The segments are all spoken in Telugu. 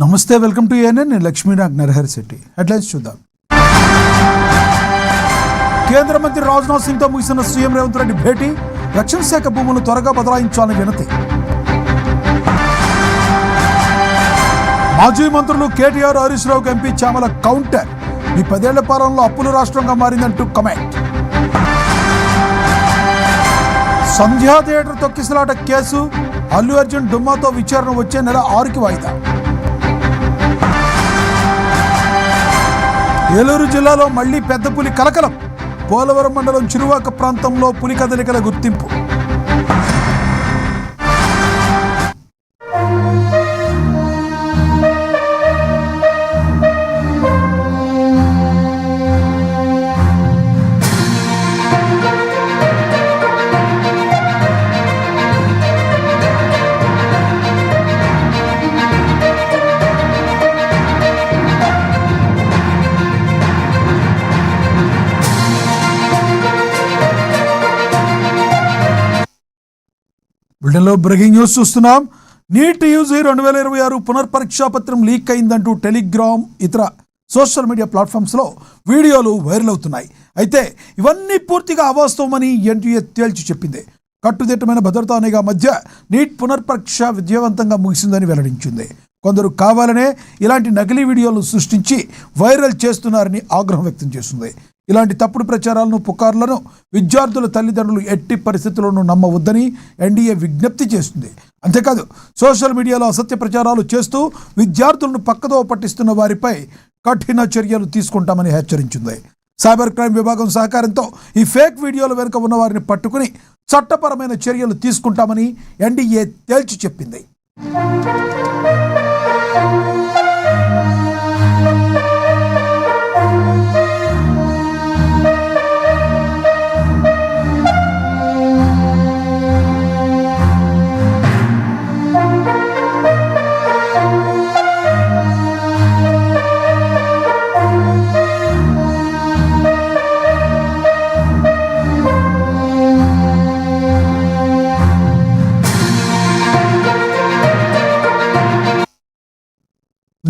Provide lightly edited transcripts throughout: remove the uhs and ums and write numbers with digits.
నమస్తే, వెల్కమ్ టు ఏఎన్ఎన్. నేను లక్ష్మీనాగ్ నరహరి శెట్టి. హెడ్లైన్స్ చూద్దాం. కేంద్ర మంత్రి రాజ్నాథ్ సింగ్తో ముగిసిన సీఎం రేవంత్ రెడ్డి భేటీ. రక్షణ శాఖ భూములను త్వరగా బదలాయించాలని వినతి. మాజీ మంత్రులు కేటీఆర్, హరీష్ రావుకు ఎంపీ చామల కౌంటర్. ఈ 10 ఏళ్ల పాలనలో అప్పుల రాష్ట్రంగా మారిందంటూ కమెంట్. సంధ్యా థియేటర్ తొక్కిసలాట కేసు. అల్లు అర్జున్ డుమ్మాతో విచారణ వచ్చే నెల 6కి వాయిదా. ఏలూరు జిల్లాలో మళ్లీ పెద్ద పులి కలకలం. పోలవరం మండలం చిరువాక ప్రాంతంలో పులి కదలికల గుర్తింపు. బులెటిన్లో బ్రేకింగ్ న్యూస్ చూస్తున్నాం. నీట్ యూజీ 2026 పునర్పరీక్షా పత్రం లీక్ అయిందంటూ టెలిగ్రామ్, ఇతర సోషల్ మీడియా ప్లాట్ఫామ్స్లో వీడియోలు వైరల్ అవుతున్నాయి. అయితే ఇవన్నీ పూర్తిగా అవాస్తవమని ఎన్టీఏ తేల్చి చెప్పింది. కట్టుదిట్టమైన భద్రతా నిఘా మధ్య నీట్ పునర్పరీక్ష విజయవంతంగా ముగిసిందని వెల్లడించింది. కొందరు కావాలనే ఇలాంటి నకిలీ వీడియోలు సృష్టించి వైరల్ చేస్తున్నారని ఆగ్రహం వ్యక్తం చేస్తుంది. ఇలాంటి తప్పుడు ప్రచారాలను, పుకార్లను విద్యార్థుల తల్లిదండ్రులు ఎట్టి పరిస్థితుల్లోనూ నమ్మవద్దని ఎన్డీఏ విజ్ఞప్తి చేస్తుంది. అంతేకాదు, సోషల్ మీడియాలో అసత్య ప్రచారాలు చేస్తూ విద్యార్థులను పక్కదో పట్టిస్తున్న వారిపై కఠిన చర్యలు తీసుకుంటామని హెచ్చరించింది. సైబర్ క్రైమ్ విభాగం సహకారంతో ఈ ఫేక్ వీడియోల వెనుక ఉన్న వారిని పట్టుకుని చట్టపరమైన చర్యలు తీసుకుంటామని ఎన్డీఏ తేల్చి చెప్పింది.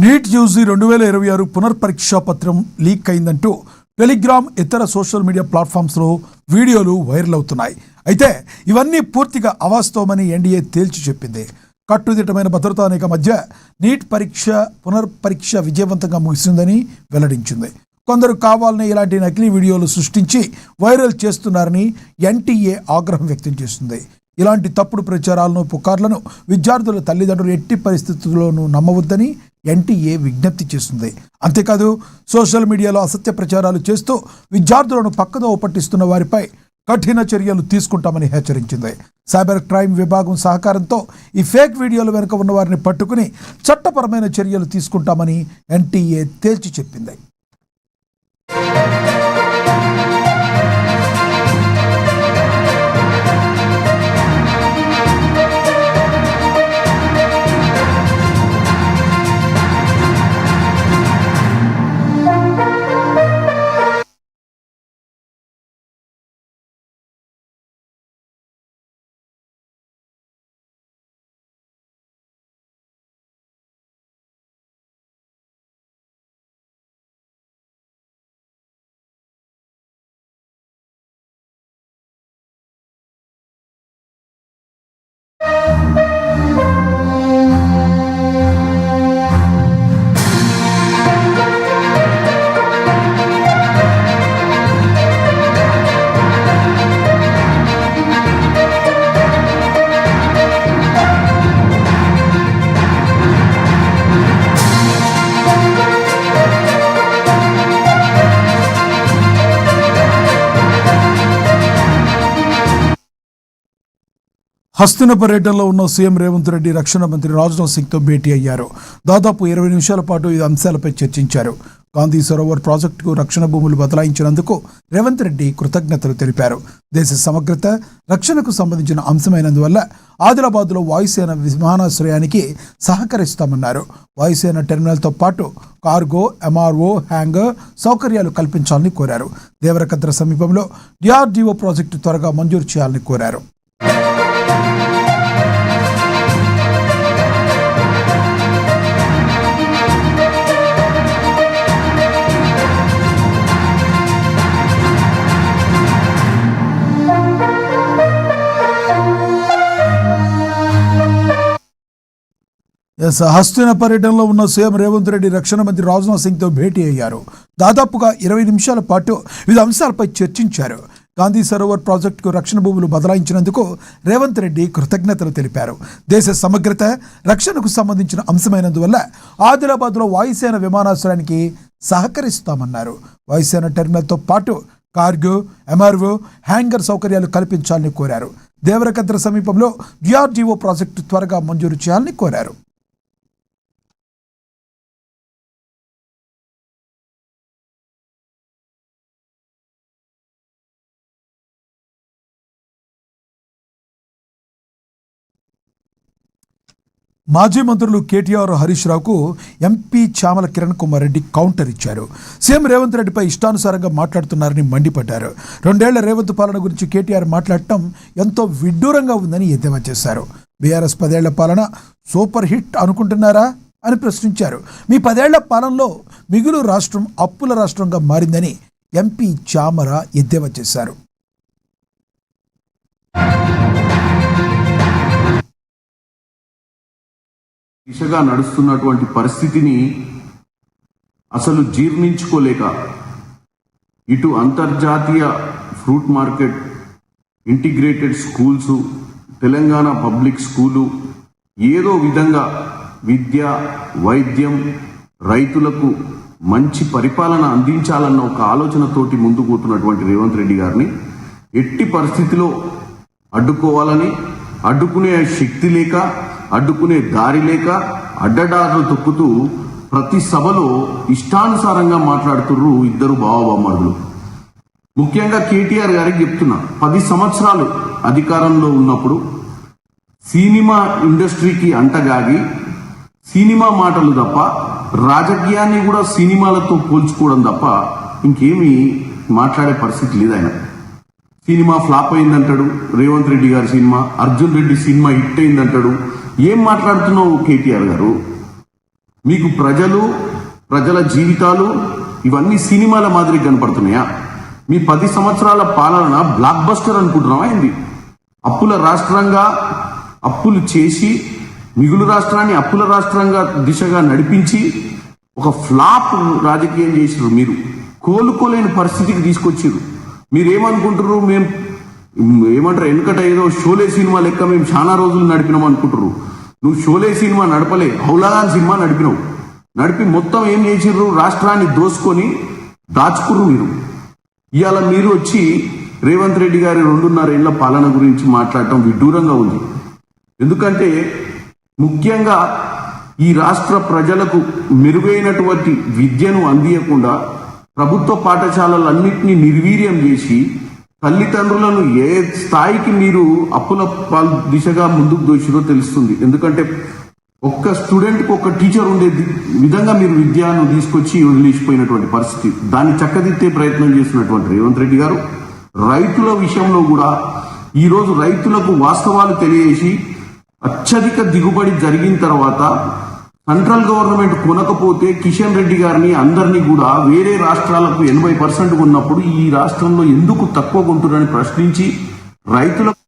నీట్ యూజీ 2026 పునర్పరీక్షా పత్రం లీక్ అయిందంటూ టెలిగ్రామ్, ఇతర సోషల్ మీడియా ప్లాట్ఫామ్స్లో వీడియోలు వైరల్ అవుతున్నాయి. అయితే ఇవన్నీ పూర్తిగా అవాస్తవమని ఎన్డీఏ తేల్చి చెప్పింది. కట్టుదిట్టమైన భద్రతా నిఘా మధ్య నీట్ పునర్పరీక్ష విజయవంతంగా ముగిసిందని వెల్లడించింది. కొందరు కావాలని ఇలాంటి నకిలీ వీడియోలు సృష్టించి వైరల్ చేస్తున్నారని ఎన్టీఏ ఆగ్రహం వ్యక్తం చేస్తుంది. ఇలాంటి తప్పుడు ప్రచారాలను, పుకార్లను విద్యార్థుల తల్లిదండ్రులు ఎట్టి పరిస్థితుల్లోనూ నమ్మవద్దని ఎన్టీఏ విజ్ఞప్తి చేస్తుంది. అంతేకాదు, సోషల్ మీడియాలో అసత్య ప్రచారాలు చేస్తూ విద్యార్థులను పక్కదో పట్టిస్తున్న వారిపై కఠిన చర్యలు తీసుకుంటామని హెచ్చరించింది. సైబర్ క్రైమ్ విభాగం సహకారంతో ఈ ఫేక్ వీడియోల వెనుక ఉన్న వారిని పట్టుకుని చట్టపరమైన చర్యలు తీసుకుంటామని ఎన్టీఏ తేల్చి చెప్పింది. హస్తిన పర్యటనలో ఉన్న సీఎం రేవంత్ రెడ్డి రక్షణ మంత్రి రాజ్నాథ్ సింగ్తో భేటీ అయ్యారు. దాదాపు 20 నిమిషాల పాటు ఈ అంశాలపై చర్చించారు. గాంధీ సరోవర్ ప్రాజెక్టుకు రక్షణ భూములు బదలాయించినందుకు రేవంత్ రెడ్డి కృతజ్ఞతలు తెలిపారు. దేశ సమగ్రత, రక్షణకు సంబంధించిన అంశమైనందువల్ల ఆదిలాబాద్లో వాయుసేన విమానాశ్రయానికి సహకరిస్తామన్నారు. వాయుసేన టెర్మినల్తో పాటు కార్గో, ఎంఆర్ఓ, హ్యాంగర్ సౌకర్యాలు కల్పించాలని కోరారు. దేవరకద్ర సమీపంలో డిఆర్డీఓ ప్రాజెక్టు త్వరగా మంజూరు చేయాలని కోరారు. హస్తిన పర్యటనలో ఉన్న సీఎం రేవంత్ రెడ్డి రక్షణ మంత్రి రాజ్నాథ్ సింగ్తో భేటీ అయ్యారు. దాదాపుగా 20 నిమిషాల పాటు వివిధ అంశాలపై చర్చించారు. గాంధీ సరోవర్ ప్రాజెక్టుకు రక్షణ భూములు బదలాయించినందుకు రేవంత్ రెడ్డి కృతజ్ఞతలు తెలిపారు. దేశ సమగ్రత, రక్షణకు సంబంధించిన అంశమైనందువల్ల ఆదిలాబాద్లో వాయుసేన విమానాశ్రయానికి సహకరిస్తామన్నారు. వాయుసేన టెర్మినల్తో పాటు కార్గో, ఎంఆర్ఓ, హ్యాంగర్ సౌకర్యాలు కల్పించాలని కోరారు. దేవరకద్ర సమీపంలో డిఆర్డీఓ ప్రాజెక్టు త్వరగా మంజూరు చేయాలని కోరారు. మాజీ మంత్రులు కేటీఆర్, హరీష్ రావుకు ఎంపీ చామల కిరణ్ కుమార్ రెడ్డి కౌంటర్ ఇచ్చారు. సీఎం రేవంత్ రెడ్డిపై ఇష్టానుసారంగా మాట్లాడుతున్నారని మండిపడ్డారు. 2 ఏళ్ల రేవంత్ పాలన గురించి కేటీఆర్ మాట్లాడటం ఎంతో విడ్డూరంగా ఉందని ఎద్దేవా చేశారు. బీఆర్ఎస్ 10 ఏళ్ల పాలన సూపర్ హిట్ అనుకుంటున్నారా అని ప్రశ్నించారు. మీ 10 ఏళ్ల పాలనలో మిగులు రాష్ట్రం అప్పుల రాష్ట్రంగా మారిందని ఎంపీ చామల ఎద్దేవా చేశారు. దిశగా నడుస్తున్నటువంటి పరిస్థితిని అసలు జీర్ణించుకోలేక ఇటు అంతర్జాతీయ fruit market, integrated schools, Telangana public school, ఏదో విధంగా విద్య, వైద్యం, రైతులకు మంచి పరిపాలన అందించాలన్న ఒక ఆలోచనతోటి ముందుకు పోతున్నటువంటి రేవంత్ రెడ్డి గారిని ఎట్టి పరిస్థితిలో అడ్డుకోవాలని, అడ్డుకునే శక్తి లేక, అడ్డుకునే దారి లేక అడ్డదారులు తొక్కుతూ ప్రతి సభలో ఇష్టానుసారంగా మాట్లాడుతుర్రు ఇద్దరు బావబామ్మరులు. ముఖ్యంగా కేటీఆర్ గారికి చెప్తున్నా, 10 సంవత్సరాలు అధికారంలో ఉన్నప్పుడు సినిమా ఇండస్ట్రీకి అంటగాగి సినిమా మాటలు తప్ప, రాజకీయాన్ని కూడా సినిమాలతో పోల్చుకోవడం తప్ప ఇంకేమీ మాట్లాడే పరిస్థితి లేదు. ఆయన సినిమా ఫ్లాప్ అయిందంటాడు, రేవంత్ రెడ్డి గారి cinema, Arjun Reddy cinema hit అయిందంటాడు. ఏం మాట్లాడుతున్నావు కేటీఆర్ గారు? మీకు ప్రజల జీవితాలు ఇవన్నీ సినిమాల మాదిరి కనపడుతున్నాయా? మీ 10 సంవత్సరాల పాలన బ్లాక్ బస్టర్ అనుకుంటున్నావా ఏంది? అప్పుల రాష్ట్రంగా అప్పులు చేసి మిగులు రాష్ట్రాన్ని అప్పుల రాష్ట్రంగా దిశగా నడిపించి ఒక ఫ్లాప్ రాజకీయం చేసిరు. మీరు కోలుకోలేని పరిస్థితికి తీసుకొచ్చిర్రు. మీరేమనుకుంటారు? మేము ఏమంటారు, వెనుకట ఏదో షోలే సినిమా లెక్క మేము చాలా రోజులు నడిపినాం అనుకుంటారు. నువ్వు షోలే సినిమా నడపలే, హౌలాగాన్ సినిమా నడిపినావు. నడిపి మొత్తం ఏం చేసిర్రు? రాష్ట్రాన్ని దోసుకొని దాచుకుర్రు మీరు. ఇవాళ మీరు వచ్చి రేవంత్ రెడ్డి గారి 2.5 ఏళ్ల పాలన గురించి మాట్లాడటం విడ్డూరంగా ఉంది. ఎందుకంటే ముఖ్యంగా ఈ రాష్ట్ర ప్రజలకు మెరుగైనటువంటి విద్యను అందియకుండా ప్రభుత్వ పాఠశాలలన్నింటినీ నిర్వీర్యం చేసి తల్లిదండ్రులను ఏ స్థాయికి మీరు అప్పుల దిశగా ముందుకు దోషిరో తెలుస్తుంది. ఎందుకంటే ఒక్క స్టూడెంట్కి ఒక టీచర్ ఉండే విధంగా మీరు విద్యను తీసుకొచ్చి వదిలేసిపోయినటువంటి పరిస్థితి. దాన్ని చక్కదిద్దే ప్రయత్నం చేసినటువంటి రేవంత్ రెడ్డి గారు రైతుల విషయంలో కూడా ఈరోజు రైతులకు వాస్తవాలు తెలియజేసి అత్యధిక దిగుబడి జరిగిన తర్వాత సెంట్రల్ గవర్నమెంట్ కొనకపోతే కిషన్ రెడ్డి గారిని అందరినీ కూడా వేరే రాష్ట్రాలకు 80% ఉన్నప్పుడు ఈ రాష్ట్రంలో ఎందుకు తక్కువ కొంటున్నారని ప్రశ్నించి రైతులకు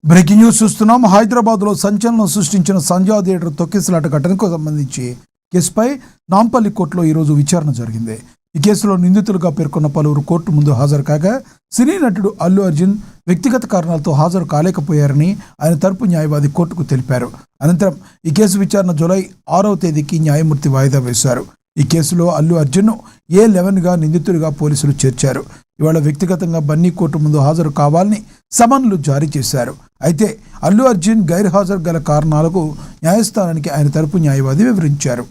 బ్రేకింగ్ న్యూస్ చూస్తున్నాం. హైదరాబాద్లో సంచలనం సృష్టించిన సంధ్యా థియేటర్ తొక్కిసలాట ఘటనకు సంబంధించి కేసుపై నాంపల్లి కోర్టులో ఈరోజు విచారణ జరిగింది. ఈ కేసులో నిందితులుగా పేర్కొన్న పలువురు కోర్టు ముందు హాజరు కాగా సినీ నటుడు అల్లు అర్జున్ వ్యక్తిగత కారణాలతో హాజరు కాలేకపోయారని ఆయన తరపు న్యాయవాది కోర్టుకు తెలిపారు. అనంతరం ఈ కేసు విచారణ జూలై 6వ తేదీకి న్యాయమూర్తి వాయిదా వేశారు. ఈ కేసులో అల్లు అర్జున్ను A11గా నిందితుడిగా పోలీసులు చేర్చారు. ఇవాళ వ్యక్తిగతంగా బన్నీ కోర్టు ముందు హాజరు కావాలని సమన్లు జారీ చేశారు. అయితే అల్లు అర్జున్ గైర్హాజరు గల కారణాలకు న్యాయస్థానానికి ఆయన తరపు న్యాయవాది వివరించారు.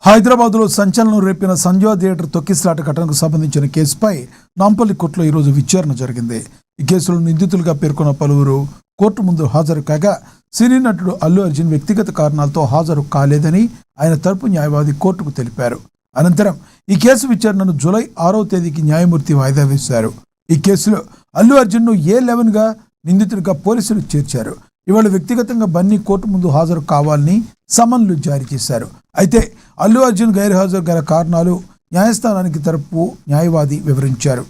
హైదరాబాద్లో సంచలనం రేపిన సంజయ్ థియేటర్ తొక్కిసలాట ఘటనకు సంబంధించిన కేసుపై నాంపల్లి కోర్టులో ఈరోజు విచారణ జరిగింది. ఈ కేసులో నిందితులుగా పేర్కొన్న పలువురు కోర్టు ముందు హాజరు కాగా సినీ నటుడు అల్లు అర్జున్ వ్యక్తిగత కారణాలతో హాజరు కాలేదని ఆయన తరపు న్యాయవాది కోర్టుకు తెలిపారు. అనంతరం ఈ కేసు విచారణను జూలై 6వ తేదీకి న్యాయమూర్తి వాయిదా వేశారు. ఈ కేసులో అల్లు అర్జున్ను A11గా నిందితుడిగా పోలీసులు చేర్చారు. ఇవాళ వ్యక్తిగతంగా బన్నీ కోర్టు ముందు హాజరు కావాలని సమన్లు జారీ చేశారు. అయితే అల్లు అర్జున్ గైర్హాజరు గల కారణాలు న్యాయస్థానానికి తరపు న్యాయవాది వివరించారు.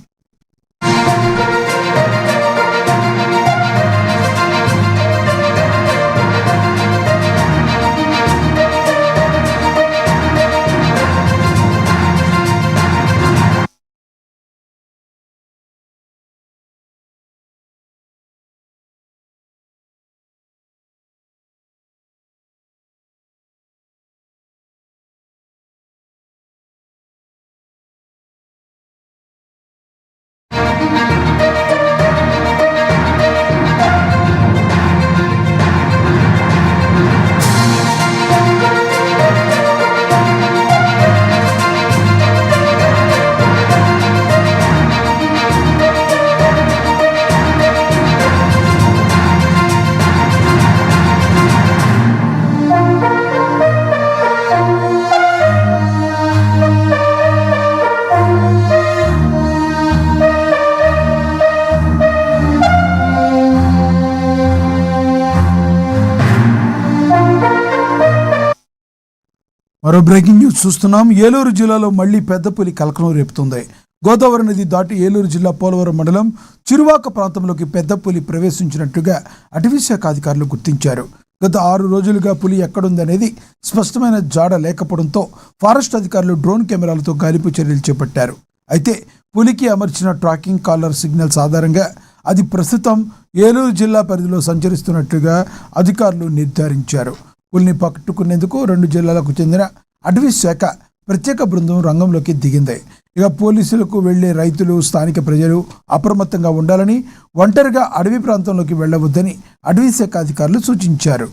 మరో బ్రేకింగ్ న్యూస్ చూస్తున్నాం. ఏలూరు జిల్లాలో మళ్లీ పెద్ద పులి కలకలం రేపుతుంది. గోదావరి నది దాటి ఏలూరు జిల్లా పోలవరం మండలం చిరువాక ప్రాంతంలోకి పెద్ద పులి ప్రవేశించినట్టుగా అటవీశాఖ అధికారులు గుర్తించారు. గత 6 రోజులుగా పులి ఎక్కడుందనేది స్పష్టమైన జాడ లేకపోవడంతో ఫారెస్ట్ అధికారులు డ్రోన్ కెమెరాలతో గాలింపు చర్యలు చేపట్టారు. అయితే పులికి అమర్చిన ట్రాకింగ్ కాలర్ సిగ్నల్స్ ఆధారంగా అది ప్రస్తుతం ఏలూరు జిల్లా పరిధిలో సంచరిస్తున్నట్టుగా అధికారులు నిర్ధారించారు. పులిని పట్టుకునేందుకు 2 జిల్లాలకు చెందిన అటవీ శాఖ ప్రత్యేక బృందం రంగంలోకి దిగింది. ఇక పోలీసులకు వెళ్లే రైతులు, స్థానిక ప్రజలు అప్రమత్తంగా ఉండాలని, ఒంటరిగా అడవి ప్రాంతంలోకి వెళ్లవద్దని అటవీ శాఖ అధికారులు సూచించారు.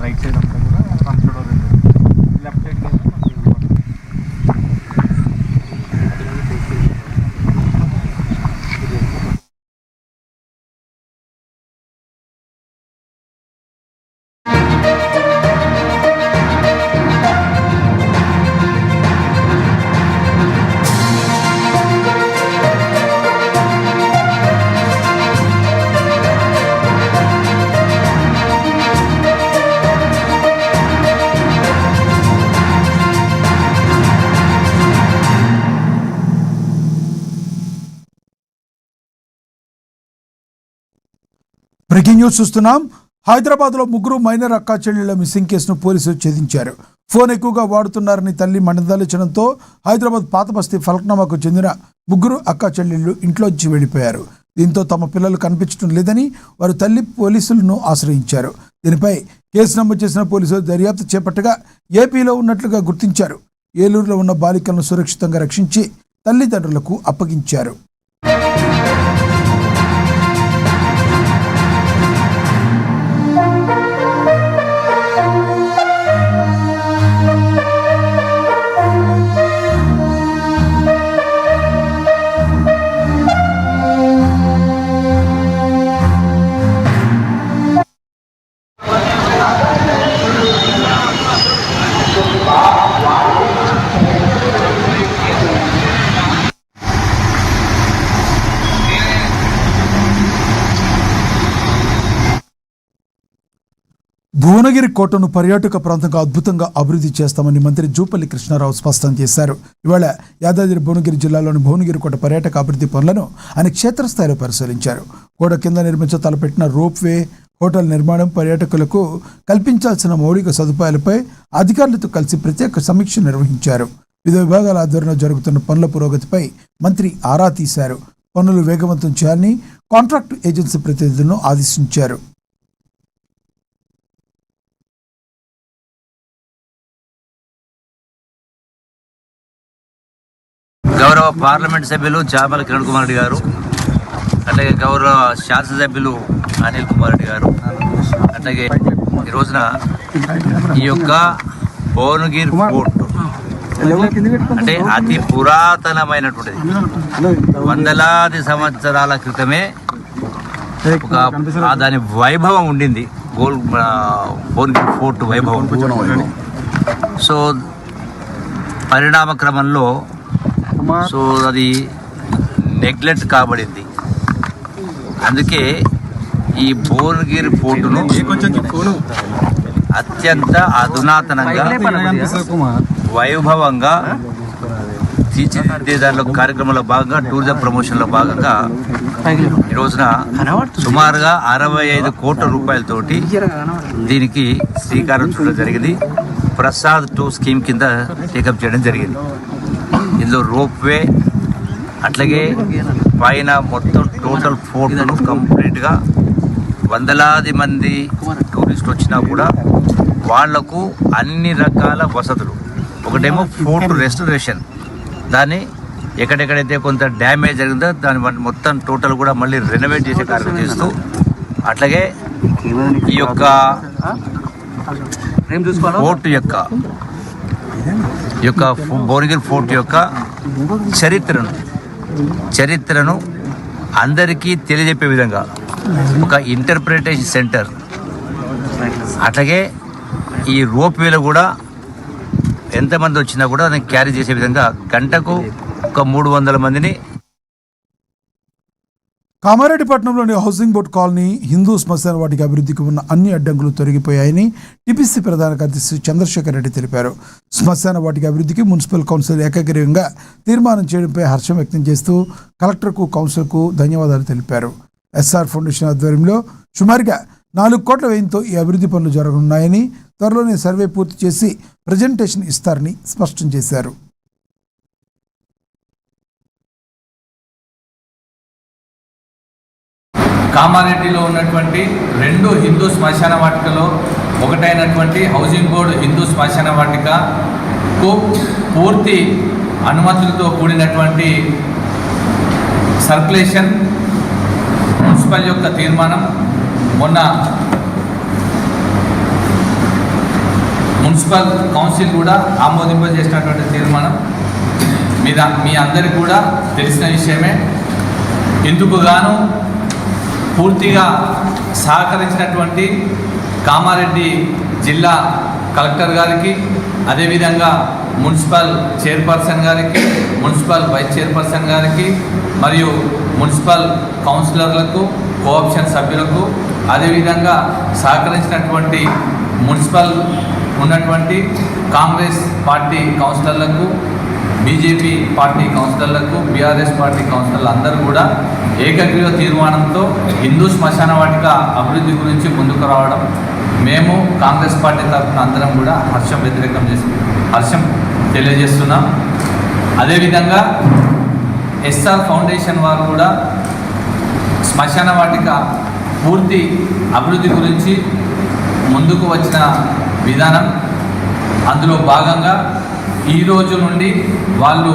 రైట్ సైడ్ అంతా కూడా Rampachodavaram left side breaking news చూస్తున్నాం. హైదరాబాద్లో ముగ్గురు మైనర్ అక్కా చెల్లెళ్ల మిస్సింగ్ కేసును పోలీసులు ఛేదించారు. ఫోన్ ఎక్కువగా వాడుతున్నారని తల్లి మందలించడంతో హైదరాబాద్ పాత బస్తీ ఫలక్నామాకు చెందిన ముగ్గురు అక్కా చెల్లెళ్లు ఇంట్లోంచి వెళ్లిపోయారు. దీంతో తమ పిల్లలు కనిపించడం లేదని వారు తల్లి పోలీసులను ఆశ్రయించారు. దీనిపై కేసు నమోదు చేసిన పోలీసులు దర్యాప్తు చేపట్టగా ఏపీలో ఉన్నట్లుగా గుర్తించారు. ఏలూరులో ఉన్న బాలికలను సురక్షితంగా రక్షించి తల్లిదండ్రులకు అప్పగించారు. భువనగిరి కోటను పర్యాటక ప్రాంతంగా అద్భుతంగా అభివృద్ధి చేస్తామని మంత్రి జూపల్లి కృష్ణారావు స్పష్టం చేశారు. ఇవాళ యాదాద్రి భువనగిరి జిల్లాలోని భువనగిరి కోట పర్యాటక అభివృద్ధి పనులను ఆయన క్షేత్రస్థాయిలో పరిశీలించారు. కోట కింద నిర్మించ తలపెట్టిన రోప్వే, హోటల్ నిర్మాణం, పర్యాటకులకు కల్పించాల్సిన మౌలిక సదుపాయాలపై అధికారులతో కలిసి ప్రత్యేక సమీక్ష నిర్వహించారు. వివిధ విభాగాల ఆధ్వర్యంలో జరుగుతున్న పనుల పురోగతిపై మంత్రి ఆరా తీశారు. పనులు వేగవంతం చేయాలని కాంట్రాక్టు ఏజెన్సీ ప్రతినిధులను ఆదేశించారు. గౌరవ పార్లమెంట్ సభ్యులు చామల కిరణ్ కుమార్ రెడ్డి గారు, అట్లాగే గౌరవ శాసనసభ్యులు అనిల్ కుమార్ రెడ్డి గారు, అట్లాగే ఈ రోజున ఈ యొక్క భువనగిరి ఫోర్ట్ అంటే అతి పురాతనమైనటువంటిది. వందలాది సంవత్సరాల క్రితమే ఒక దాని వైభవం ఉండింది. భువనగిరి ఫోర్ట్ వైభవం. సో పరిణామ క్రమంలో అది నెగ్లెక్ట్ కాబడింది. అందుకే ఈ భువనగిరి ఫోర్టును అత్యంత అధునాతనంగా వైభవంగా తీర్చిదిద్దే దానిలో కార్యక్రమంలో భాగంగా టూరిజం ప్రమోషన్లో భాగంగా ఈ రోజున సుమారుగా 65 కోట్ల రూపాయలతోటి దీనికి శ్రీకారం చుట్టడం జరిగింది. ప్రసాద్ 2 స్కీమ్ కింద టేకప్ చేయడం జరిగింది. ఇందులో రోప్వే, అట్లాగే పైన మొత్తం టోటల్ ఫోర్ట్ను కంప్లీట్గా వందలాది మంది టూరిస్టులు వచ్చినా కూడా వాళ్లకు అన్ని రకాల వసతులు. ఒకటేమో ఫోర్ట్ రెస్టరేషన్, దాన్ని ఎక్కడెక్కడైతే కొంత డ్యామేజ్ జరిగిందో దాన్ని మొత్తం టోటల్ కూడా మళ్ళీ రెనోవేట్ చేసే కార్యక్రమం చేస్తూ, అట్లాగే ఈ యొక్క ఫోర్ట్ యొక్క భువనగిరి ఫోర్ట్ యొక్క చరిత్రను అందరికీ తెలియజెప్పే విధంగా ఒక ఇంటర్ప్రిటేషన్ సెంటర్, అట్లాగే ఈ రోప్వేలో కూడా ఎంతమంది వచ్చినా కూడా దాన్ని క్యారీ చేసే విధంగా గంటకు ఒక 300 మందిని. కామారెడ్డిపట్నంలోని హౌసింగ్ బోర్డ్ కాలనీ హిందూ శ్మశాన వాటికి అభివృద్ధికి ఉన్న అన్ని అడ్డంకులు తొలగిపోయాయని టీపీసీ ప్రధాన కార్యదర్శి చంద్రశేఖర్ రెడ్డి తెలిపారు. శ్మశాన వాటికి అభివృద్ధికి మున్సిపల్ కౌన్సిల్ ఏకగ్రీవంగా తీర్మానం చేయడంపై హర్షం వ్యక్తం చేస్తూ కలెక్టర్కు, కౌన్సిల్కు ధన్యవాదాలు తెలిపారు. ఎస్ఆర్ ఫౌండేషన్ ఆధ్వర్యంలో సుమారుగా 4 కోట్ల వ్యయంతో ఈ అభివృద్ధి పనులు జరగనున్నాయని, త్వరలోనే సర్వే పూర్తి చేసి ప్రజెంటేషన్ ఇస్తారని స్పష్టం చేశారు. కామారెడ్డిలో ఉన్నటువంటి 2 హిందూ శ్మశాన వాటికలో ఒకటైనటువంటి హౌసింగ్ బోర్డు హిందూ శ్మశాన వాటికకు పూర్తి అనుమతులతో కూడినటువంటి సర్క్యులేషన్ మున్సిపల్ యొక్క తీర్మానం మొన్న మున్సిపల్ కౌన్సిల్ కూడా ఆమోదింపజేసినటువంటి తీర్మానం మీద మీ అందరికీ కూడా తెలిసిన విషయమే. ఇందుకు గాను పూర్తిగా సహకరించినటువంటి కామారెడ్డి జిల్లా కలెక్టర్ గారికి, అదేవిధంగా మున్సిపల్ చైర్పర్సన్ గారికి, మున్సిపల్ వైస్ చైర్పర్సన్ గారికి, మరియు మున్సిపల్ కౌన్సిలర్లకు, కోఆప్షన్ సభ్యులకు, అదేవిధంగా సహకరించినటువంటి మున్సిపల్ ఉన్నటువంటి కాంగ్రెస్ పార్టీ కౌన్సిలర్లకు, బీజేపీ పార్టీ కౌన్సిలర్లకు, బీఆర్ఎస్ పార్టీ కౌన్సిలర్లు అందరూ కూడా ఏకగ్రీవ తీర్మానంతో హిందూ శ్మశాన వాటిక అభివృద్ధి గురించి ముందుకు రావడం మేము కాంగ్రెస్ పార్టీ తరఫున అందరం కూడా హర్షం తెలియజేస్తున్నాం. అదేవిధంగా ఎస్ఆర్ ఫౌండేషన్ వారు కూడా శ్మశాన వాటిక పూర్తి అభివృద్ధి గురించి ముందుకు వచ్చిన విధానం, అందులో భాగంగా ఈ రోజు నుండి వాళ్ళు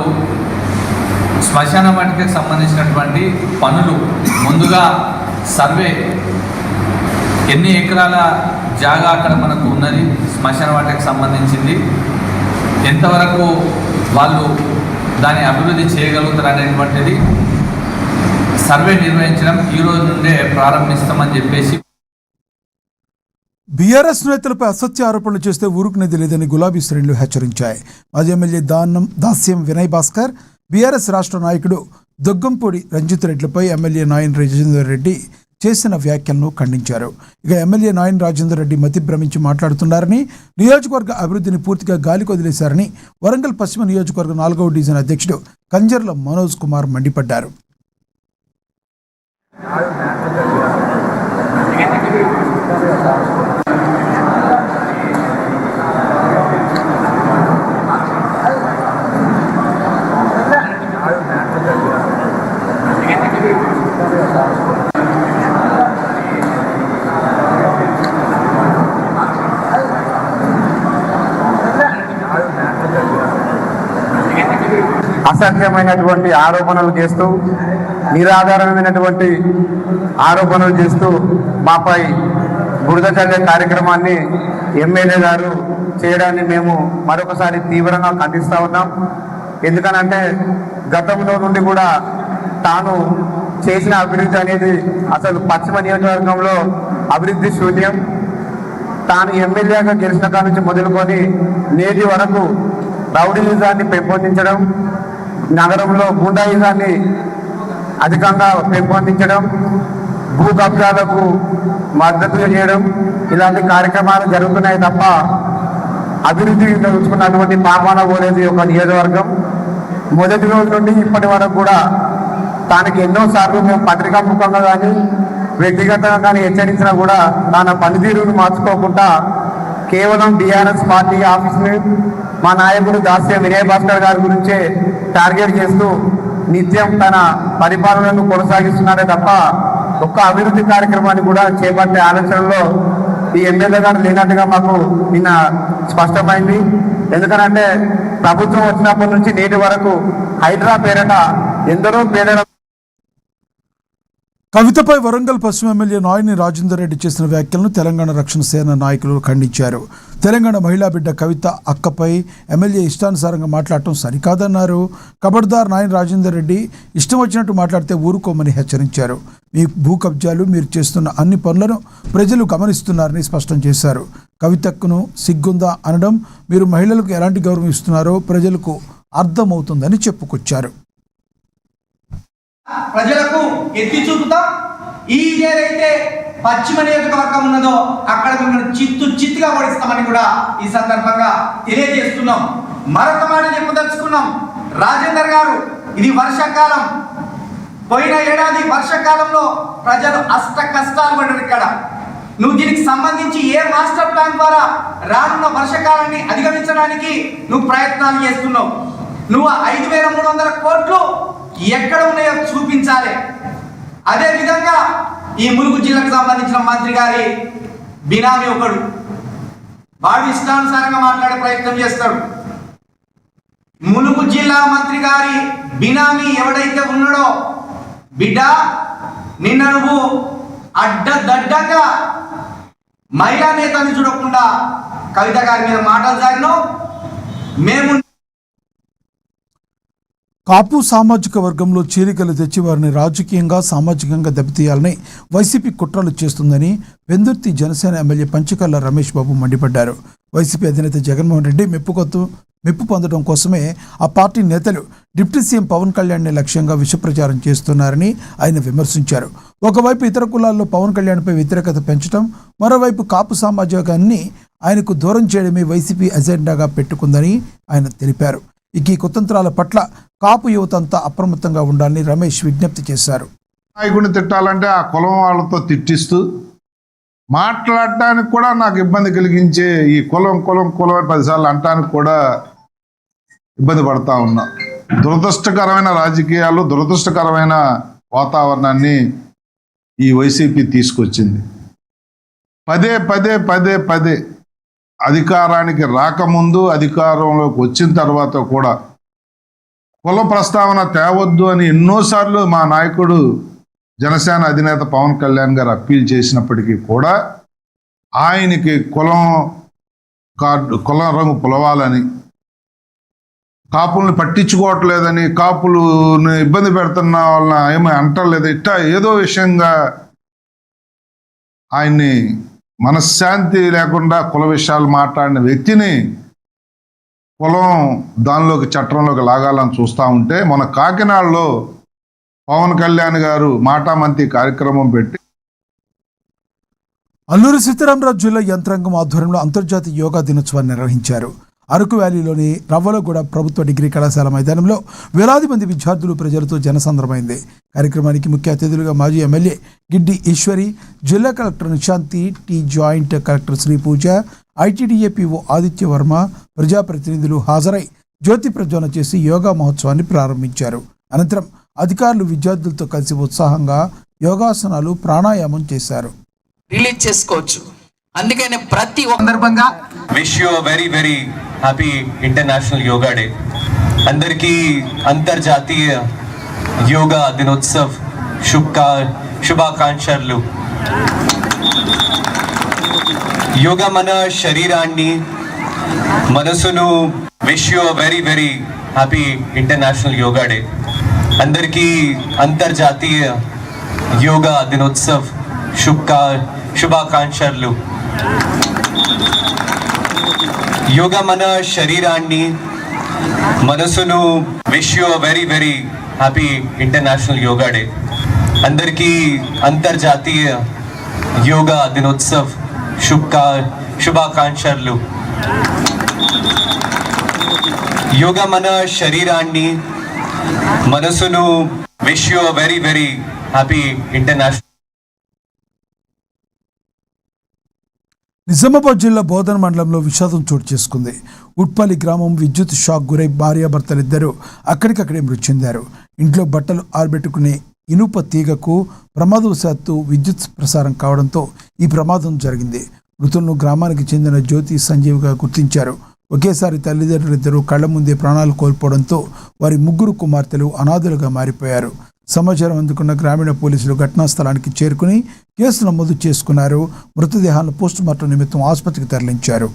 శ్మశాన వాటికకు సంబంధించినటువంటి పనులు ముందుగా సర్వే ఎన్ని ఎకరాల జాగా అక్కడ మనకు ఉన్నది, శ్మశాన వాటికకు సంబంధించింది ఎంతవరకు వాళ్ళు దాన్ని అభివృద్ధి చేయగలుగుతారు అనేటువంటిది సర్వే నిర్వహించడం ఈ రోజు నుండే ప్రారంభిస్తామని చెప్పేసి. బీఆర్ఎస్ నేతలపై అసత్య ఆరోపణలు చేస్తే ఊరుకునేది లేదని గులాబీ శ్రేణులు హెచ్చరించాయి. మాజీ ఎమ్మెల్యే దాస్యం వినయ్ భాస్కర్, బీఆర్ఎస్ రాష్ట్ర నాయకుడు దొగ్గంపూడి రంజిత్ రెడ్డిలపై ఎమ్మెల్యే నాయన్ రాజేందర్ రెడ్డి చేసిన వ్యాఖ్యలను ఖండించారు. ఇక ఎమ్మెల్యే నాయన్ రాజేందర్ రెడ్డి మతి భ్రమించి మాట్లాడుతున్నారని, నియోజకవర్గ అభివృద్ధిని పూర్తిగా గాలికి వదిలేశారని వరంగల్ పశ్చిమ నియోజకవర్గ 4వ డివిజన్ అధ్యక్షుడు కంజర్ల మనోజ్ కుమార్ మండిపడ్డారు. అసత్యమైనటువంటి ఆరోపణలు చేస్తూ, నిరాధారమైనటువంటి ఆరోపణలు చేస్తూ మాపై బురద చల్లే కార్యక్రమాన్ని ఎమ్మెల్యే గారు చేయడాన్ని మేము మరొకసారి తీవ్రంగా ఖండిస్తూ ఉన్నాం. ఎందుకనంటే గతంలో నుండి కూడా తాను చేసిన అభివృద్ధి అనేది అసలు పశ్చిమ నియోజకవర్గంలో అభివృద్ధి శూన్యం. తాను ఎమ్మెల్యేగా గెలిచిన కాడి నుంచి మొదలుకొని నేటి వరకు రౌడీయిజాన్ని పెంపొందించడం, నగరంలో గూండాయిజాన్ని అధికంగా పెంపొందించడం, భూ కబ్జాలకు మద్దతు చేయడం, ఇలాంటి కార్యక్రమాలు జరుగుతున్నాయి తప్ప అభివృద్ధి చూసుకున్నటువంటి పాపాన పోలేదు ఒక నియోజకవర్గం. మొదటి రోజు నుండి ఇప్పటి వరకు కూడా తానికి ఎన్నోసార్లు మేము పత్రికాముఖంగా కానీ వ్యక్తిగతంగా కానీ హెచ్చరించినా కూడా తన పనితీరును మార్చుకోకుండా కేవలం బీఆర్ఎస్ పార్టీ ఆఫీస్ని మా నాయకుడు దాస్యం వినయ్ భాస్కర్ గారి గురించే టార్గెట్ చేస్తూ నిత్యం తన పరిపాలనను కొనసాగిస్తున్నారే తప్ప ఒక్క అభివృద్ధి కార్యక్రమాన్ని కూడా చేపట్టే ఆలోచనలో ఈ ఎమ్మెల్యే గారు లేనట్టుగా మాకు నిన్న స్పష్టమైంది. ఎందుకనంటే ప్రభుత్వం వచ్చినప్పటి నుంచి నేటి వరకు హైడ్రా పేరట ఎందరో పేదల కవితపై వరంగల్ పశ్చిమ ఎమ్మెల్యే నాయని రాజేందర్ రెడ్డి చేసిన వ్యాఖ్యలను తెలంగాణ రక్షణ సేన నాయకులు ఖండించారు. తెలంగాణ మహిళా బిడ్డ కవిత అక్కపై ఎమ్మెల్యే ఇష్టానుసారంగా మాట్లాడటం సరికాదన్నారు. కబడ్దార్ నాయని రాజేందర్ రెడ్డి ఇష్టం వచ్చినట్టు మాట్లాడితే ఊరుకోమని హెచ్చరించారు. మీ భూ కబ్జాలు, మీరు చేస్తున్న అన్ని పనులను ప్రజలు గమనిస్తున్నారని స్పష్టం చేశారు. కవితక్కును సిగ్గుందా అనడం, మీరు మహిళలకు ఎలాంటి గౌరవం ఇస్తున్నారో ప్రజలకు అర్థమవుతుందని చెప్పుకొచ్చారు. ప్రజలకు ఎత్తి చూపుతాం. ఈ ఏదైతే పశ్చిమ నియోజకవర్గం ఉన్నదో అక్కడ మిమ్మల్ని చిత్తుగా ఓడిస్తామని కూడా ఈ సందర్భంగా తెలియజేస్తున్నాం. మరొక మాట చెప్పదలుచుకున్నాం. రాజేందర్ గారు, ఇది వర్షాకాలం. పోయిన ఏడాది వర్షాకాలంలో ప్రజలు అష్ట కష్టాలు పడ్డారు. ఇక్కడ నువ్వు దీనికి సంబంధించి ఏ మాస్టర్ ప్లాన్ ద్వారా రానున్న వర్షాకాలాన్ని అధిగమించడానికి నువ్వు ప్రయత్నాలు చేస్తున్నావు. నువ్వు 5,300 కోట్లు ఎక్కడ ఉన్నాయో చూపించాలి. అదే విధంగా ఈ ములుగు జిల్లాకు సంబంధించిన మంత్రి గారి బినామీ ఒకడు, వాడు ఇష్టానుసారంగా మాట్లాడే ప్రయత్నం చేస్తాడు. ములుగు జిల్లా మంత్రి గారి బినామీ ఎవడైతే ఉన్నాడో, బిడ్డ నిన్న నువ్వు అడ్డదడ్డంగా మహిళా నేతని చూడకుండా కవిత గారి మీద మాటలు సాగినావు. మేము కాపు సామాజిక వర్గంలో చీలికలు తెచ్చి వారిని రాజకీయంగా, సామాజికంగా దెబ్బతీయాలని వైసీపీ కుట్రలు చేస్తుందని వెందుర్తి జనసేన ఎమ్మెల్యే పంచకర్ల రమేష్ బాబు మండిపడ్డారు. వైసీపీ అధినేత జగన్మోహన్ రెడ్డి మెప్పు పొందడం కోసమే ఆ పార్టీ నేతలు డిప్యూటీ సీఎం పవన్ కళ్యాణ్ని లక్ష్యంగా విషప్రచారం చేస్తున్నారని ఆయన విమర్శించారు. ఒకవైపు ఇతర కులాల్లో పవన్ కళ్యాణ్పై వ్యతిరేకత పెంచడం, మరోవైపు కాపు సామాజికాన్ని ఆయనకు దూరం చేయడమే వైసీపీ ఎజెండాగా పెట్టుకుందని ఆయన తెలిపారు. ఈ కుతంత్రాల పట్ల కాపు యువత అంతా అప్రమత్తంగా ఉండాలని రమేష్ విజ్ఞప్తి చేశారు. నాయకుడిని తిట్టాలంటే ఆ కులం వాళ్ళతో తిట్టిస్తూ మాట్లాడటానికి కూడా నాకు ఇబ్బంది కలిగించే ఈ కులం కులం కులం అని 10 సార్లు అంటానికి కూడా ఇబ్బంది పడతా ఉన్నా. దురదృష్టకరమైన రాజకీయాలు, దురదృష్టకరమైన వాతావరణాన్ని ఈ వైసీపీ తీసుకొచ్చింది. పదే పదే పదే పదే అధికారానికి రాకముందు, అధికారంలోకి వచ్చిన తర్వాత కూడా కుల ప్రస్తావన తేవద్దు అని ఎన్నోసార్లు మా నాయకుడు జనసేన అధినేత పవన్ కళ్యాణ్ గారు అప్పీల్ చేసినప్పటికీ కూడా ఆయనకి కులం రంగు పులవాలని, కాపుల్ని పట్టించుకోవట్లేదని, కాపులను ఇబ్బంది పెడుతున్న వాళ్ళని ఏమీ అంటలేదు, ఇట్టా ఏదో విషయంగా ఆయన్ని మనశ్శాంతి లేకుండా కుల విషయాలు మాట్లాడిన వ్యక్తిని కులం దానిలోకి చట్టంలోకి లాగాలని చూస్తూ ఉంటే మన కాకినాడలో పవన్ కళ్యాణ్ గారు మాటామంతి కార్యక్రమం పెట్టి అల్లూరి సీతారామరాజు జిల్లా యంత్రాంగం ఆధ్వర్యంలో అంతర్జాతీయ యోగా దినోత్సవాన్ని నిర్వహించారు. అరకు వ్యాలీలోని రవ్వలగూడ ప్రభుత్వ డిగ్రీ కళాశాల మైదానంలో వేలాది మంది విద్యార్థులు, ప్రజలతో జనసంద్రమైంది. కార్యక్రమానికి ముఖ్య అతిథులుగా మాజీ ఎమ్మెల్యే గిడ్డి ఈశ్వరి, జిల్లా collector Nishanthi, T joint collector Shri Pooja, ITDA PO Aditya Varma, ప్రజాప్రతినిధులు హాజరై జ్యోతి ప్రజ్వలన చేసి యోగా మహోత్సవాన్ని ప్రారంభించారు. అనంతరం అధికారులు విద్యార్థులతో కలిసి ఉత్సాహంగా యోగాసనాలు, ప్రాణాయామం చేశారు. రిలీజ్ చేసుకోవచ్చు. అందుకనే ప్రతి సందర్భంగా wish you very very happy international yoga day. అందరికీ అంతర్జాతీయ యోగా దినోత్సవ్ శుభాకాంక్షలు. యోగా మన శరీరాన్ని, మనసును wish you very very happy international yoga day. అందరికీ అంతర్జాతీయ యోగా దినోత్సవ్ శుభాకాంక్షలు. యోగా మన శరీరాన్ని, మనసును wish you very very happy international yoga day. అందరికీ అంతర్జాతీయ యోగా దినోత్సవ్ శుభాకాంక్షలు. యోగా మన శరీరాన్ని, మనసును wish you very very happy international. Nizamabad జిల్లా బోధన మండలంలో విషాదం చోటు చేసుకుంది. ఉట్పల్లి గ్రామం విద్యుత్ షాక్ గురై భార్యాభర్తలిద్దరూ అక్కడికక్కడే మృతి చెందారు. ఇంట్లో బట్టలు ఆరబెట్టుకునే ఇనుప తీగకు ప్రమాదవశాత్తు విద్యుత్ ప్రసారం కావడంతో ఈ ప్రమాదం జరిగింది. మృతులను గ్రామానికి చెందిన జ్యోతి, సంజీవ్గా గుర్తించారు. ఒకేసారి తల్లిదండ్రులిద్దరూ కళ్ల ముందే ప్రాణాలు కోల్పోవడంతో వారి 3 కుమార్తెలు అనాథలుగా మారిపోయారు. సమాచారం అందుకున్న గ్రామీణ పోలీసులు ఘటనా స్థలానికి చేరుకుని కేసు నమోదు చేసుకున్నారు. మృతదేహాలను పోస్టుమార్టం నిమిత్తం ఆసుపత్రికి తరలించారు.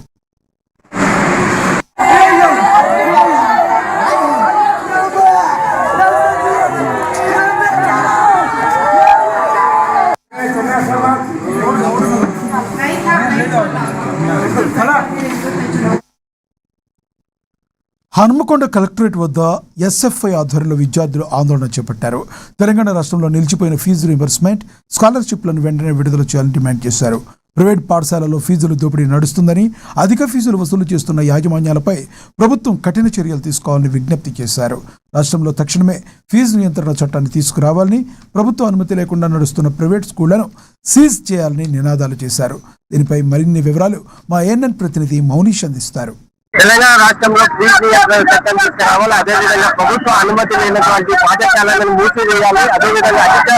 హనుమకొండ కలెక్టరేట్ వద్ద ఎస్ఎఫ్ఐ ఆధ్వర్యంలో విద్యార్థులు ఆందోళన చేపట్టారు. తెలంగాణ రాష్ట్రంలో నిలిచిపోయిన ఫీజు రీంబర్స్మెంట్, స్కాలర్షిప్లను వెంటనే విడుదల చేయాలని డిమాండ్ చేశారు. ప్రైవేట్ పాఠశాలలో ఫీజుల దోపిడీ నడుస్తుందని, అధిక ఫీజులు వసూలు చేస్తున్న యాజమాన్యాలపై ప్రభుత్వం కఠిన చర్యలు తీసుకోవాలని విజ్ఞప్తి చేశారు. రాష్ట్రంలో తక్షణమే ఫీజు నియంత్రణ చట్టాన్ని తీసుకురావాలని, ప్రభుత్వ అనుమతి లేకుండా నడుస్తున్న ప్రైవేట్ స్కూళ్లను సీజ్ చేయాలని నినాదాలు చేశారు. దీనిపై మరిన్ని వివరాలు మా ఏఎన్ఎన్ ప్రతినిధి మౌనీష్ అందిస్తారు. తెలంగాణ రాష్ట్రంలో ఫీజు నియంత్రణ చట్టం తీసుకురావాలి. అదేవిధంగా ప్రభుత్వ అనుమతి లేనటువంటి పాఠశాలను మూసివేయాలి. అదేవిధంగా అధిక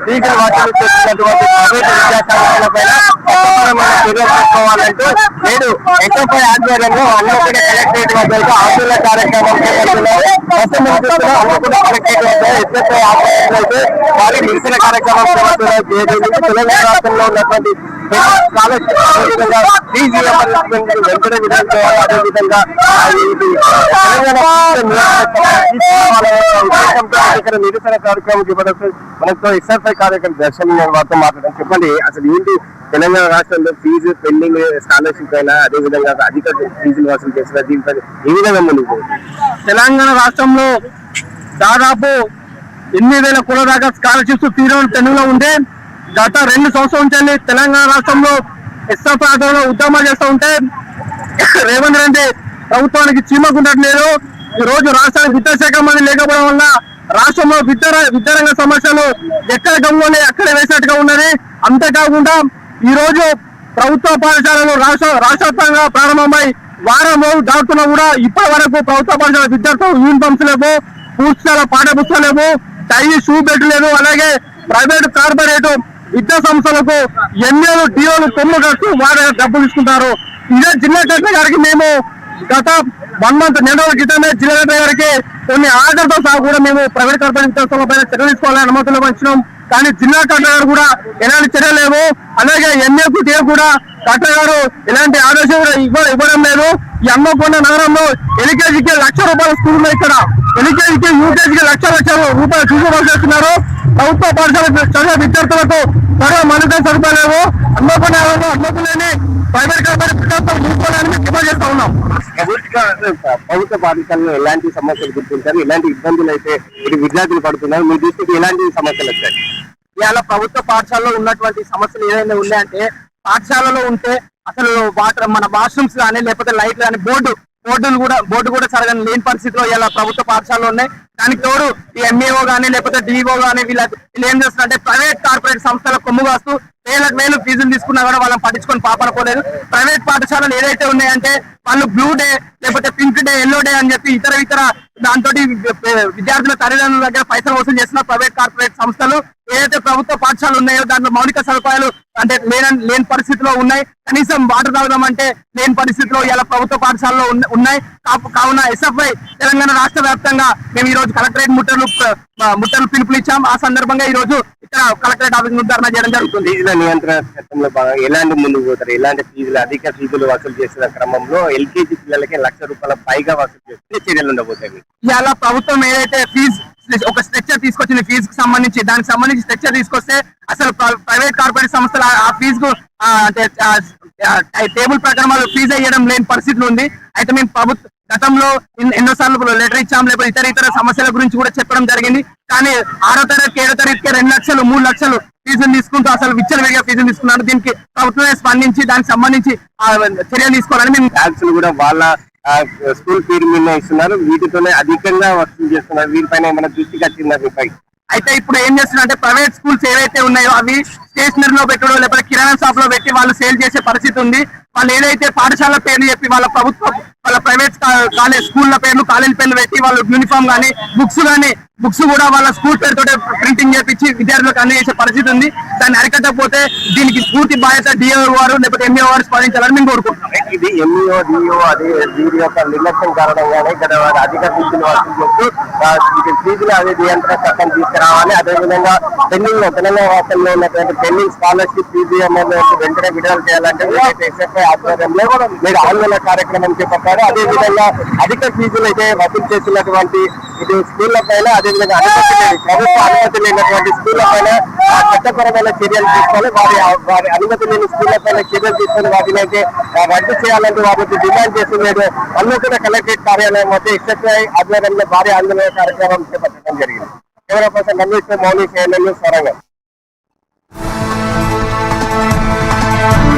ఫీజులు వసూలు చేస్తున్నటువంటి ప్రైవేటు విద్యాసంస్థలపైన చట్టపరమైన చర్యలు తీసుకోవాలంటూ నేడు ఎస్ఎఫ్ఐ ఆధ్వర్యంలో హన్మకొండ కలెక్టరేట్ వద్ద ఆందోళన కార్యక్రమం చేపడుతున్నారు. హన్మకొండ కలెక్టరేట్ వద్ద ఎస్ఎఫ్ఐ ఆధ్వర్యంలో అయితే వారి నిరసన కార్యక్రమం చేపడుతున్నారు. తెలంగాణ రాష్ట్రంలో ఉన్నటువంటి స్కాలర్షిప్ ఫీజు రియంబర్స్మెంట్ వెంటనే విడుదల చేయాలి. అదేవిధంగా నిరసన కార్యక్రమం చేపడుతుంది. మనతో ఎస్ఎఫ్ఐ కార్యక్రమం దర్శనం వారితో మాట్లాడడం. చెప్పండి, అసలు ఏంటి తెలంగాణ రాష్ట్రంలో ఫీజు పెండింగ్ స్కాలర్షిప్ అయినా, అదేవిధంగా అధిక ఫీజులు వసూలు చేసిన దీనిపై ఏ విధంగా ముందుకు? తెలంగాణ రాష్ట్రంలో దాదాపు 8,000 కోట్ల దాకా స్కాలర్షిప్స్ తీరని పెండింగ్లో ఉంటే గత 2 సంవత్సరాల నుంచి తెలంగాణ రాష్ట్రంలో ఎస్ఎఫ్ఐ ఆధ్వర్యంలో ఉద్యమాలు చేస్తూ ఉంటే రేవంత్ రెడ్డి ప్రభుత్వానికి చీమకుంటట్లేదు. ఈ రోజు రాష్ట్రానికి విద్యాశాఖ మంత్రి లేకపోవడం వల్ల రాష్ట్రంలో విద్యారంగ సమస్యలు ఎక్కడ గమ్మునే అక్కడ వేసినట్టుగా ఉన్నది. అంతేకాకుండా ఈ రోజు ప్రభుత్వ పాఠశాలలు రాష్ట్రవ్యాప్తంగా ప్రారంభమై వారం రోజులు దాటుతున్నా కూడా ఇప్పటి వరకు ప్రభుత్వ పాఠశాల విద్యార్థులు యూనిఫామ్స్ లేవు, పుస్తకాల పాఠ్య పుస్తకాలు లేవు, టైల్ షూ బెల్ట్ లేదు. అలాగే ప్రైవేట్ కార్పొరేట్ విద్యా సంస్థలకు ఎంఏలు డిఓలు కొమ్ము కట్టు వారి డబ్బులు తీసుకుంటారు. ఇదే జిల్లా కలెక్టర్ గారికి మేము గత 1 month 2 రోజుల క్రితమే జిల్లా కలెక్టర్ గారికి కొన్ని ఆర్డర్తో సహా కూడా మేము ప్రైవేట్ కార్పొరేట్ విద్యాసంస్థల పైన చర్యలు తీసుకోవాలని అనుమతులు ఇచ్చినాం. కానీ జిల్లా కలెక్టర్ గారు కూడా ఎలాంటి చర్యలు లేవు. అలాగే ఎంఏకు టీఏ కూడా కలెక్టర్ గారు ఎలాంటి ఆదేశాలు ఇవ్వడం లేదు. ఈ హన్మకొండ నగరంలో ఎల్కేజీకి ₹1,00,000 స్కూల్ ఉన్నాయి. ఇక్కడ ఎల్కేజీకి యూకేజీకి ₹1,00,000 ఫీజు చేస్తున్నారు. ప్రభుత్వ పాఠశాల చదివే విద్యార్థులకు త్వరగా మౌలిక సదుపాయాలు లేవు. హన్మకొండ నగరంలో హన్మకొండని ప్రైవేట్ కార్పొరేట్ విద్యార్థులు తీసుకోవాలని మేము డిమాండ్ చేస్తా ఉన్నాం. ప్రభుత్వ పాఠశాలలో ఎలాంటి సమస్యలు గుర్తించారు, ఎలాంటి ఇబ్బందులు అయితే ఇది విద్యార్థులు పడుతున్నారు, మీ దృష్టికి ఎలాంటి సమస్యలు వచ్చాయి? ఇవాళ ప్రభుత్వ పాఠశాలలో ఉన్నటువంటి సమస్యలు ఏదైనా ఉన్నాయంటే, పాఠశాలలో ఉంటే అసలు మన వాష్రూమ్స్ కానీ లేకపోతే లైట్లు కానీ బోర్డు కూడా సరిగా లేని పరిస్థితిలో ఇలా ప్రభుత్వ పాఠశాలలో ఉన్నాయి. దానికి తోడు ఈ ఎంఏఓ కానీ లేకపోతే డిఓ కానీ వీళ్ళు ఏం చేస్తున్నారంటే ప్రైవేట్ కార్పొరేట్ సంస్థల కొమ్ము కాస్తూ వేలు ఫీజులు తీసుకున్నా కూడా వాళ్ళని పట్టించుకొని పాపనుకోలేదు. ప్రైవేట్ పాఠశాలలు ఏదైతే ఉన్నాయంటే వాళ్ళు బ్లూ డే లేకపోతే పింక్ డే, ఎల్లో డే అని చెప్పి ఇతర దాంతో విద్యార్థుల తల్లిదండ్రుల దగ్గర పైసలు వసూలు చేస్తున్న ప్రైవేట్ కార్పొరేట్ సంస్థలు ఏదైతే ప్రభుత్వ పాఠశాలలు ఉన్నాయో దాంట్లో మౌలిక సదుపాయాలు అంటే లేని పరిస్థితిలో ఉన్నాయి. కనీసం వాటర్ తాగుదామంటే లేని పరిస్థితిలో ఇలా ప్రభుత్వ పాఠశాలలో ఉన్నాయి. కావున ఎస్ఎఫ్ఐ తెలంగాణ రాష్ట్ర వ్యాప్తంగా మేము ఈ రోజు కలెక్టరేట్ ముట్టలు పిలుపులు ఇచ్చాం. ఆ సందర్భంగా ఈ రోజు ఇక్కడ కలెక్టరేట్ ఆఫీస్ ధర్నా చేయడం జరుగుతుంది. ఫీజుల నియంత్రణ చట్టంలో భాగంగా ఎలాంటి ముందుకు పోతారు? ఎలాంటి అధిక ఫీజులు వసూలు చేసిన క్రమంలో ఎల్కేజీ పిల్లలకి ₹1,00,000 పైగా వసూలు చేస్తే చర్యలు ఉండబోతాయి. ఇవాళ ప్రభుత్వం ఏదైతే ఒక స్ట్రక్చర్ తీసుకొచ్చింది ఫీజుకి సంబంధించి, దానికి సంబంధించి స్ట్రక్చర్ తీసుకొస్తే అసలు ప్రైవేట్ కార్పొరేట్ సంస్థలు ఆ ఫీజుకు అంటే టేబుల్ ప్రకారం వాళ్ళు ఫీజు అయ్యడం లేని పరిస్థితులు ఉంది. అయితే మేము గతంలో ఎన్నోసార్లు లెటర్ ఇచ్చాం, లేకపోతే ఇతర సమస్యల గురించి కూడా చెప్పడం జరిగింది. కానీ 6వ తరగతి 7వ తరగతికి 2 లక్షలు 3 లక్షలు ఫీజులు తీసుకుంటూ అసలు విచ్చలవిడిగా ఫీజులు తీసుకున్నారు. దీనికి ప్రభుత్వమే స్పందించి దానికి సంబంధించి చర్యలు తీసుకోవాలని మేము ట్యాక్సులు కూడా వాళ్ళ స్కూల్ పేరు మీద ఇస్తున్నారు, వీటితోనే అధికంగా వసూలు చేస్తున్నారు. వీటిపైన ఏమైనా దృష్టికి వచ్చిందా? అయితే ఇప్పుడు ఏం చేస్తున్నారంటే ప్రైవేట్ స్కూల్స్ ఏవైతే ఉన్నాయో అవి స్టేషనరీలో పెట్టడం లేకపోతే కిరాణా షాప్ లో పెట్టి వాళ్ళు సేల్ చేసే పరిస్థితి ఉంది. వాళ్ళు ఏదైతే పాఠశాల పేర్లు చెప్పి వాళ్ళ ప్రైవేట్ కాలేజ్ స్కూళ్ళ పేర్లు కాలేజ్ పేర్లు పెట్టి వాళ్ళు యూనిఫామ్ కానీ బుక్స్ కూడా వాళ్ళ స్కూల్ పేరుతో ప్రింటింగ్ చేపించి విద్యార్థులకు అందజేసే పరిస్థితి ఉంది. దాన్ని అరికట్టకపోతే దీనికి పూర్తి బాధ్యత డిఓ వారు లేకపోతే ఎంఈఓ వారు స్పందించాలని మేము కోరుకుంటున్నాం. ఇది ఎంఈఓ డిఓ అదే వీరి యొక్క నిర్లక్ష్యం కారణంగానే ఇక్కడ అధిక ఫీజులు వసూలు చేస్తూ ఫీజులు అదే నియంత్రణ చట్టం తీసుకురావాలి. అదేవిధంగా పెండింగ్ తెలంగాణ రాష్ట్రంలో ఉన్నటువంటి పెండింగ్ స్కాలర్షిప్ ఫీజు అమౌంట్ వెంటనే విడుదల చేయాలంటే ఎస్ఎఫ్ఐ ఆధ్వర్యంలో మీరు ఆందోళన కార్యక్రమం చేపట్టారు. అదేవిధంగా అధిక ఫీజులు అయితే వసూలు చేసినటువంటి ఇది స్కూళ్ల పైన అదేవిధంగా ప్రభుత్వ అనుమతి లేనటువంటి స్కూళ్ల పైన చట్టపరమైన చర్యలు తీసుకోవాలి. వారి అనుమతి లేని స్కూళ్ల పైన చర్యలు తీసుకొని వాటిని అయితే రద్దు చేయాలంటూ వారికి డిమాండ్ చేస్తున్నారు. హన్మకొండ కలెక్టరేట్ కార్యాలయం వద్ద ఎస్ఎఫ్ఐ ఆధ్వర్యంలో భారీ ఆందోళన కార్యక్రమం చేపట్టడం జరిగింది. కెమెరా పర్సన్ రమేష్, మౌని, వరంగల్.